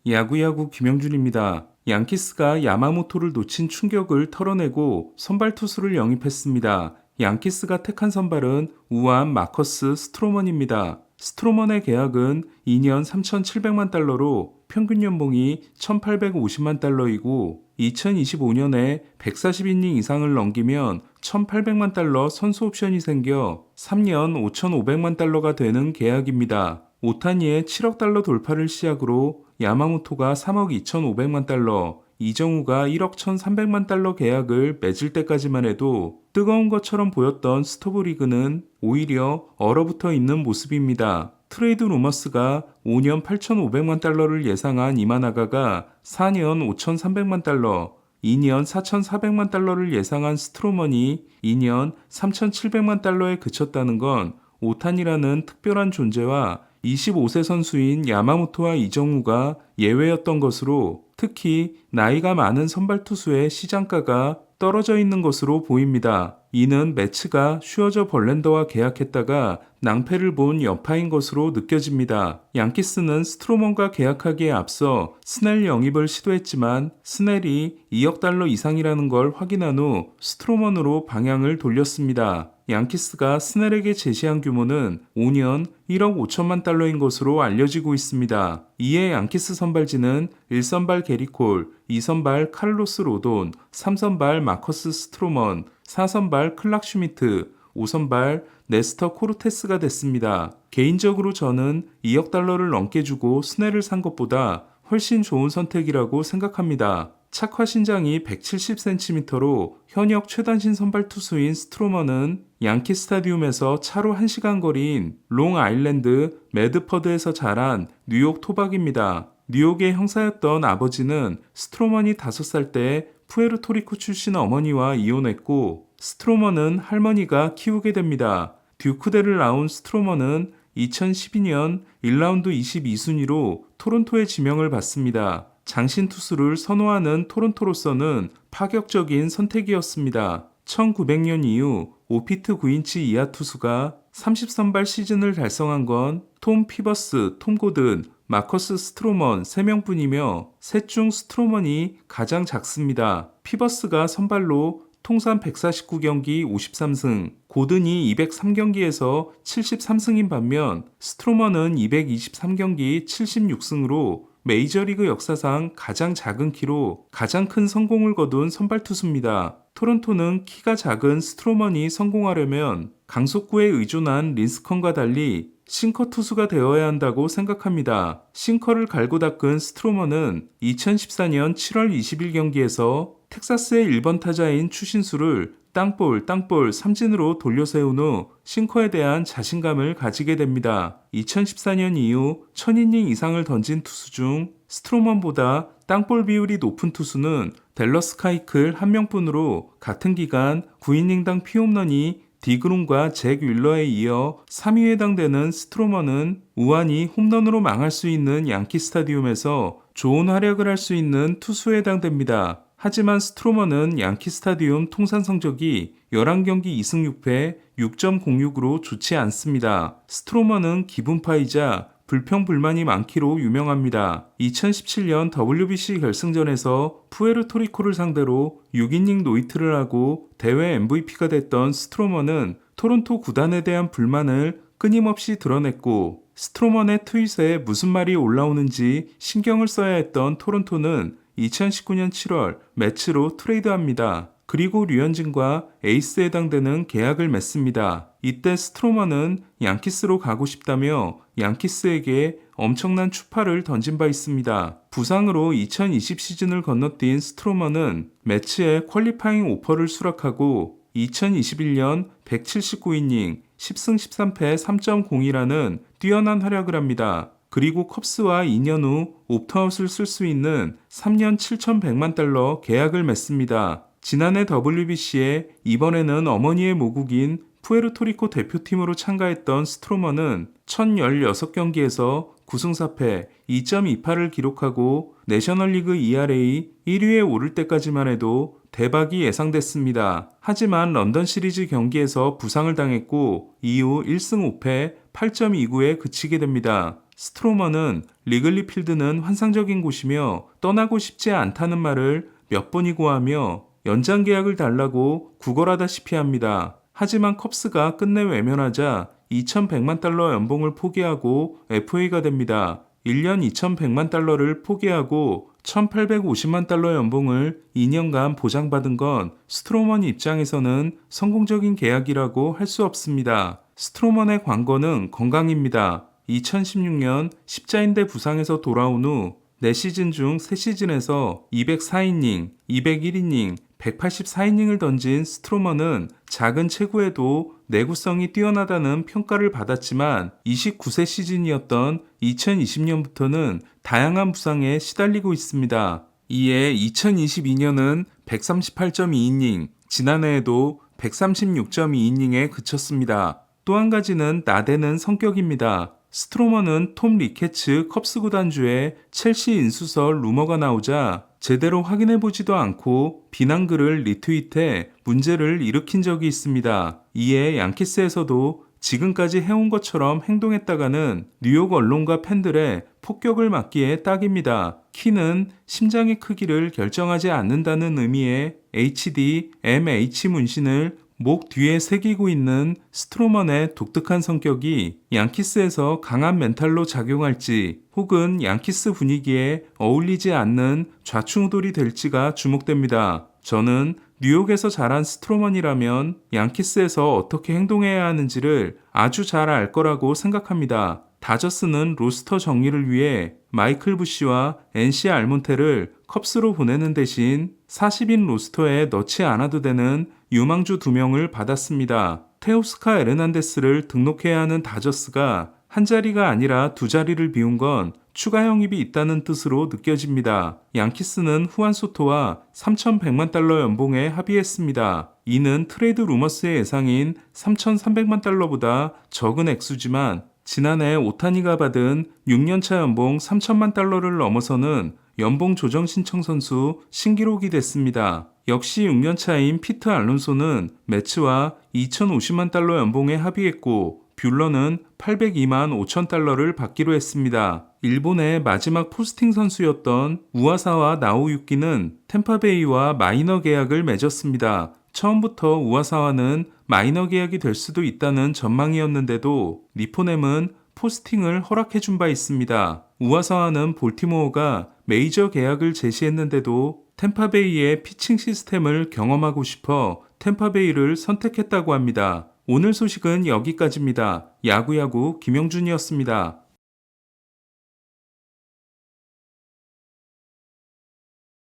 야구야구 김영준입니다. 양키스가 야마모토를 놓친 충격을 털어내고 선발 투수를 영입했습니다. 양키스가 택한 선발은 우한 마커스 스트로먼입니다. 스트로먼의 계약은 2년 3,700만 달러로 평균 연봉이 1,850만 달러이고 2025년에 140이닝 이상을 넘기면 1,800만 달러 선수 옵션이 생겨 3년 5,500만 달러가 되는 계약입니다. 오타니의 7억 달러 돌파를 시작으로 야마모토가 3억 2,500만 달러, 이정우가 1억 1,300만 달러 계약을 맺을 때까지만 해도 뜨거운 것처럼 보였던 스토브리그는 오히려 얼어붙어 있는 모습입니다. 트레이드 루머스가 5년 8,500만 달러를 예상한 이마나가가 4년 5,300만 달러, 2년 4,400만 달러를 예상한 스트로먼이 2년 3,700만 달러에 그쳤다는 건 오탄이라는 특별한 존재와 25세 선수인 야마모토와 이정우가 예외였던 것으로 특히 나이가 많은 선발 투수의 시장가가 떨어져 있는 것으로 보입니다. 이는 매츠가 슈어저 벌랜더와 계약했다가 낭패를 본 여파인 것으로 느껴집니다. 양키스는 스트로먼과 계약하기에 앞서 스넬 영입을 시도했지만 스넬이 2억 달러 이상이라는 걸 확인한 후 스트로먼으로 방향을 돌렸습니다. 양키스가 스넬에게 제시한 규모는 5년 1억 5천만 달러인 것으로 알려지고 있습니다. 이에 양키스 선발진은 1선발 게리콜, 2선발 칼로스 로돈, 3선발 마커스 스트로먼, 4선발 클락 슈미트, 5선발 네스터 코르테스가 됐습니다. 개인적으로 저는 2억 달러를 넘게 주고 스넬을 산 것보다 훨씬 좋은 선택이라고 생각합니다. 착화 신장이 170cm로 현역 최단신 선발 투수인 스트로먼은 양키 스타디움에서 차로 1시간 거리인 롱 아일랜드 매드퍼드에서 자란 뉴욕 토박입니다. 뉴욕의 형사였던 아버지는 스트로먼이 5살 때 푸에르토리코 출신 어머니와 이혼했고 스트로먼은 할머니가 키우게 됩니다. 듀크대를 낳은 스트로먼은 2012년 1라운드 22순위로 토론토의 지명을 받습니다. 장신 투수를 선호하는 토론토로서는 파격적인 선택이었습니다. 1900년 이후 5피트 9인치 이하 투수가 30선발 시즌을 달성한 건 톰 피버스, 톰 고든, 마커스 스트로먼 3명뿐이며 셋 중 스트로먼이 가장 작습니다. 피버스가 선발로 통산 149경기 53승, 고든이 203경기에서 73승인 반면 스트로먼은 223경기 76승으로 메이저리그 역사상 가장 작은 키로 가장 큰 성공을 거둔 선발 투수입니다. 토론토는 키가 작은 스트로먼이 성공하려면 강속구에 의존한 린스컨과 달리 싱커 투수가 되어야 한다고 생각합니다. 싱커를 갈고 닦은 스트로먼은 2014년 7월 20일 경기에서 텍사스의 1번 타자인 추신수를 땅볼 삼진으로 돌려 세운 후 싱커에 대한 자신감을 가지게 됩니다. 2014년 이후 1000이닝 이상을 던진 투수 중 스트로먼보다 땅볼 비율이 높은 투수는 댈러스 카이클 한 명뿐으로 같은 기간 9이닝당 피홈런이 디그룸과 잭 윌러에 이어 3위에 해당되는 스트로먼은 우한이 홈런으로 망할 수 있는 양키 스타디움에서 좋은 활약을 할 수 있는 투수에 해당됩니다. 하지만 스트로먼은 양키 스타디움 통산 성적이 11경기 2승 6패 6.06으로 좋지 않습니다. 스트로먼은 기분파이자 불평불만이 많기로 유명합니다. 2017년 WBC 결승전에서 푸에르토리코를 상대로 6이닝 노히트를 하고 대회 MVP가 됐던 스트로먼은 토론토 구단에 대한 불만을 끊임없이 드러냈고 스트로먼의 트윗에 무슨 말이 올라오는지 신경을 써야 했던 토론토는 2019년 7월 매치로 트레이드합니다. 그리고 류현진과 에이스에 해당되는 계약을 맺습니다. 이때 스트로먼은 양키스로 가고 싶다며 양키스에게 엄청난 추파를 던진 바 있습니다. 부상으로 2020 시즌을 건너뛴 스트로먼은 매치에 퀄리파잉 오퍼를 수락하고 2021년 179이닝 10승 13패 3.02라는 뛰어난 활약을 합니다. 그리고 컵스와 2년 후 옵트아웃을 쓸 수 있는 3년 7,100만 달러 계약을 맺습니다. 지난해 WBC에 이번에는 어머니의 모국인 푸에르토리코 대표팀으로 참가했던 스트로먼은 1016경기에서 9승 4패 2.28을 기록하고 내셔널리그 ERA 1위에 오를 때까지만 해도 대박이 예상됐습니다. 하지만 런던 시리즈 경기에서 부상을 당했고 이후 1승 5패 8.29에 그치게 됩니다. 스트로먼은 리글리 필드는 환상적인 곳이며 떠나고 싶지 않다는 말을 몇 번이고 하며 연장 계약을 달라고 구걸하다시피 합니다. 하지만 컵스가 끝내 외면하자 2,100만 달러 연봉을 포기하고 FA가 됩니다. 1년 2,100만 달러를 포기하고 1,850만 달러 연봉을 2년간 보장받은 건 스트로먼 입장에서는 성공적인 계약이라고 할 수 없습니다. 스트로먼의 관건은 건강입니다. 2016년 십자인대 부상에서 돌아온 후 4시즌 중 3시즌에서 204이닝, 201이닝, 184이닝을 던진 스트로먼은 작은 체구에도 내구성이 뛰어나다는 평가를 받았지만 29세 시즌이었던 2020년부터는 다양한 부상에 시달리고 있습니다. 이에 2022년은 138.2이닝, 지난해에도 136.2이닝에 그쳤습니다. 또 한 가지는 나대는 성격입니다. 스트로먼은 톰 리케츠 컵스 구단주의 첼시 인수설 루머가 나오자 제대로 확인해보지도 않고 비난글을 리트윗해 문제를 일으킨 적이 있습니다. 이에 양키스에서도 지금까지 해온 것처럼 행동했다가는 뉴욕 언론과 팬들의 폭격을 맞기에 딱입니다. 키는 심장의 크기를 결정하지 않는다는 의미의 HD, MH 문신을 목 뒤에 새기고 있는 스트로먼의 독특한 성격이 양키스에서 강한 멘탈로 작용할지 혹은 양키스 분위기에 어울리지 않는 좌충우돌이 될지가 주목됩니다. 저는 뉴욕에서 자란 스트로먼이라면 양키스에서 어떻게 행동해야 하는지를 아주 잘 알 거라고 생각합니다. 다저스는 로스터 정리를 위해 마이클 부시와 NC 알몬테를 컵스로 보내는 대신 40인 로스터에 넣지 않아도 되는 유망주 2명을 받았습니다. 테오스카 에르난데스를 등록해야 하는 다저스가 한 자리가 아니라 2자리를 비운 건 추가 영입이 있다는 뜻으로 느껴집니다. 양키스는 후안 소토와 3,100만 달러 연봉에 합의했습니다. 이는 트레이드 루머스의 예상인 3,300만 달러보다 적은 액수지만 지난해 오타니가 받은 6년차 연봉 3천만 달러를 넘어서는 연봉 조정 신청 선수 신기록이 됐습니다. 역시 6년차인 피트 알론소는 매츠와 2,050만 달러 연봉에 합의했고 뷰러는 802만 5천 달러를 받기로 했습니다. 일본의 마지막 포스팅 선수였던 우아사와 나오유키는 템파베이와 마이너 계약을 맺었습니다. 처음부터 우아사와는 마이너 계약이 될 수도 있다는 전망이었는데도 니포넴은 포스팅을 허락해준 바 있습니다. 우아사와는 볼티모어가 메이저 계약을 제시했는데도 템파베이의 피칭 시스템을 경험하고 싶어 템파베이를 선택했다고 합니다. 오늘 소식은 여기까지입니다. 야구야구 김영준이었습니다.